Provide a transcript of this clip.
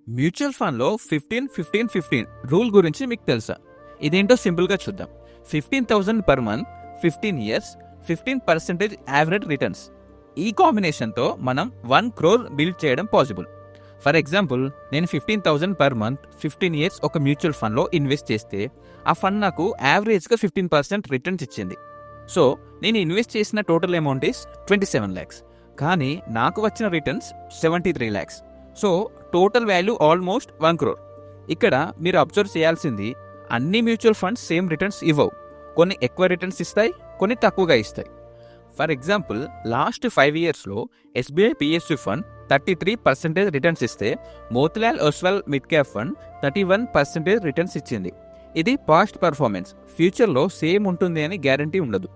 Mutual ఫండ్లో 15-15-15 rule గురించి మీకు తెలుసా? ఇదేంటో సింపుల్గా చూద్దాం. 15,000 per month, 15 years, 15% average returns. ఈ కాంబినేషన్తో మనం 1 crore బిల్డ్ చేయడం పాసిబుల్. ఫర్ ఎగ్జాంపుల్, నేను 15,000 పర్ మంత్ 15 ఇయర్స్ ఒక మ్యూచువల్ ఫండ్లో ఇన్వెస్ట్ చేస్తే ఆ ఫండ్ నాకు యావరేజ్గా 15% రిటర్న్స్ ఇచ్చింది. సో నేను ఇన్వెస్ట్ చేసిన టోటల్ అమౌంట్ ఈస్ 27 lakhs, కానీ నాకు వచ్చిన returns 73 lakhs. So total value almost 1 crore. ఇక్కడ మీరు అబ్జర్వ్ చేయాల్సింది, అన్ని మ్యూచువల్ ఫండ్స్ సేమ్ రిటర్న్స్ ఇవ్వవు. కొన్ని ఎక్కువ రిటర్న్స్ ఇస్తాయి, కొన్ని తక్కువగా ఇస్తాయి. ఫర్ ఎగ్జాంపుల్, లాస్ట్ 5 ఇయర్స్లో ఎస్బీఐ పిఎస్యు ఫండ్ 33% రిటర్న్స్ ఇస్తే Motilal Oswal mid cap fund 31% returns ఇచ్చింది. ఇది పాస్ట్ పర్ఫార్మెన్స్. ఫ్యూచర్లో సేమ్ ఉంటుంది అని గ్యారంటీ ఉండదు.